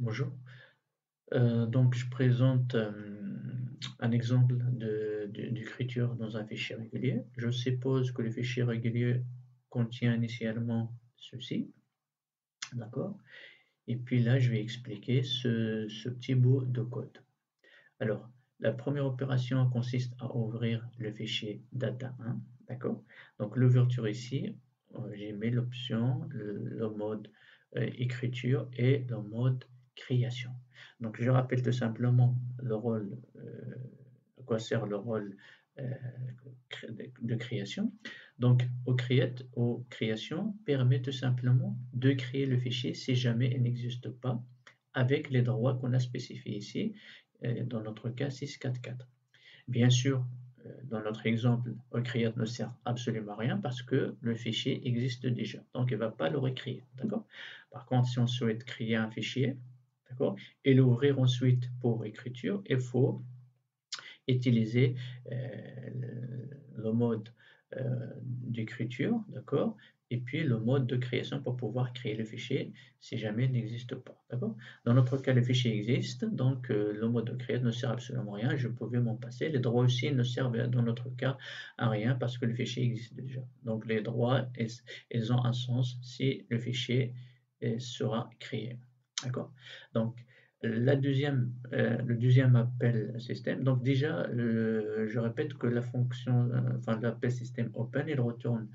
Bonjour. Donc, je présente un exemple d'écriture dans un fichier régulier. Je suppose que le fichier régulier contient initialement ceci, d'accord? Et puis là, je vais expliquer ce petit bout de code. Alors, la première opération consiste à ouvrir le fichier data1, d'accord? Donc, l'ouverture ici, j'ai mis l'option, le mode écriture et le mode création. Donc, je rappelle tout simplement le rôle, à quoi sert le rôle euh, de création. Donc, aux créations permet tout simplement de créer le fichier si jamais il n'existe pas avec les droits qu'on a spécifiés ici, dans notre cas 644. Bien sûr, dans notre exemple, recreate ne sert absolument à rien parce que le fichier existe déjà, donc il ne va pas le recréer, d'accord? Par contre, si on souhaite créer un fichier, d'accord, et l'ouvrir ensuite pour écriture, il faut utiliser le mode d'écriture, d'accord, et puis le mode de création pour pouvoir créer le fichier si jamais il n'existe pas, d'accord. Dans notre cas, le fichier existe, donc le mode de création ne sert absolument à rien, je pouvais m'en passer. Les droits aussi ne servent dans notre cas à rien parce que le fichier existe déjà. Donc les droits, ils ont un sens si le fichier sera créé, d'accord. Donc le deuxième appel système. Donc déjà, je répète que la fonction, enfin l'appel système open, il retourne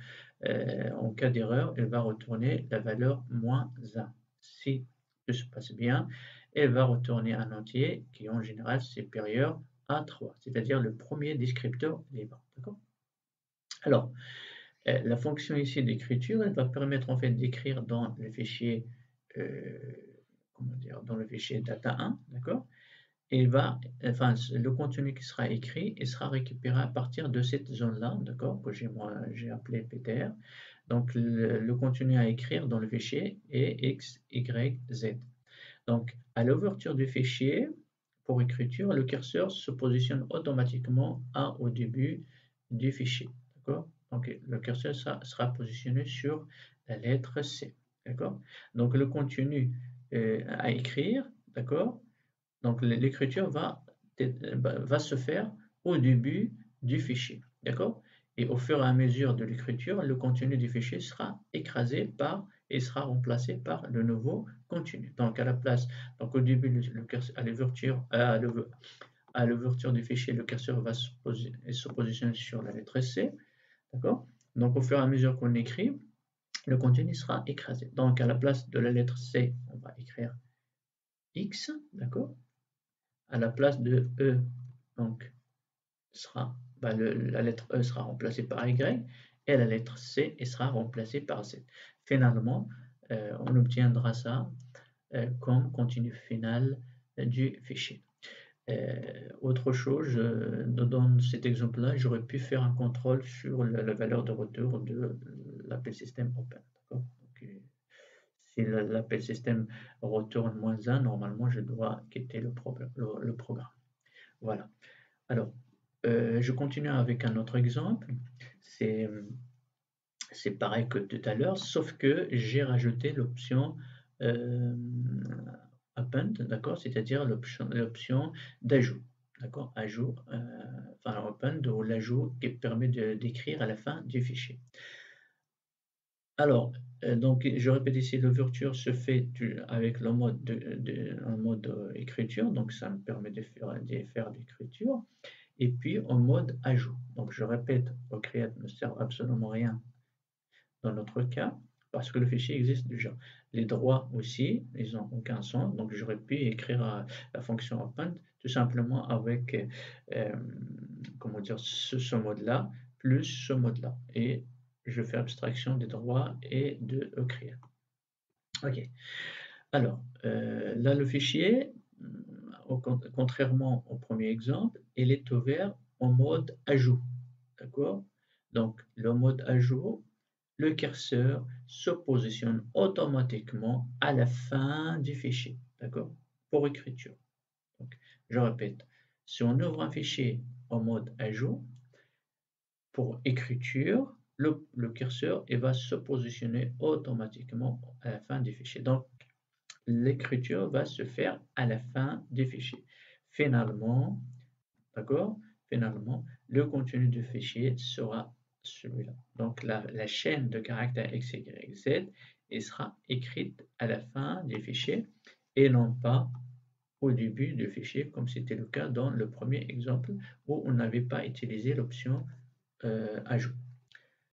en cas d'erreur, il va retourner la valeur -1. Si tout se passe bien, elle va retourner un entier qui en général supérieur à 3, c'est-à-dire le premier descripteur libre. D'accord. Alors, la fonction ici d'écriture, elle va permettre en fait d'écrire dans le fichier, euh, comment dire, dans le fichier data1, d'accord? Et enfin, le contenu qui sera écrit, il sera récupéré à partir de cette zone-là, d'accord, que j'ai appelé PTR. Donc, le contenu à écrire dans le fichier est X, Y, Z. Donc, à l'ouverture du fichier, pour écriture, le curseur se positionne automatiquement au début du fichier. D'accord? Donc, le curseur sera positionné sur la lettre C. D'accord? Donc, le contenu à écrire, d'accord? Donc, l'écriture va se faire au début du fichier. D'accord? Et au fur et à mesure de l'écriture, le contenu du fichier sera écrasé par et sera remplacé par le nouveau contenu. Donc, à la place, donc au début, à l'ouverture du fichier, le curseur va se positionner sur la lettre C. D'accord? Donc, au fur et à mesure qu'on écrit, le contenu sera écrasé. Donc, à la place de la lettre C, on va écrire X. D'accord? À la place de E, donc la lettre E sera remplacée par Y et la lettre C sera remplacée par Z. Finalement, on obtiendra ça comme contenu final du fichier. Autre chose, dans cet exemple-là, j'aurais pu faire un contrôle sur la valeur de retour de l'appel système open. Donc, si l'appel système retourne -1, normalement, je dois quitter le programme. Voilà. Alors, je continue avec un autre exemple. C'est c'est pareil que tout à l'heure, sauf que j'ai rajouté l'option euh, append, d'accord, c'est-à-dire l'option d'ajout, d'accord, ajout, enfin append ou l'ajout qui permet d'écrire à la fin du fichier. Alors, donc je répète ici, l'ouverture se fait avec le mode en mode écriture, donc ça me permet de faire l'écriture. Et puis en mode ajout. Donc je répète, create ne sert absolument à rien dans notre cas parce que le fichier existe déjà. Les droits aussi, ils n'ont aucun sens. Donc j'aurais pu écrire la fonction append tout simplement avec comment dire, ce mode-là plus ce mode-là. Et je fais abstraction des droits et de create. Ok. Alors, là, le fichier, contrairement au premier exemple, il est ouvert en mode ajout. D'accord? Donc, le mode ajout, le curseur se positionne automatiquement à la fin du fichier. D'accord? Pour écriture. Donc, je répète, si on ouvre un fichier en mode ajout, pour écriture, le curseur va se positionner automatiquement à la fin du fichier. Donc, l'écriture va se faire à la fin du fichier. Finalement, d'accord? Finalement, le contenu du fichier sera celui-là. Donc la chaîne de caractères X, Y, Z, elle sera écrite à la fin du fichier et non pas au début du fichier, comme c'était le cas dans le premier exemple où on n'avait pas utilisé l'option ajout.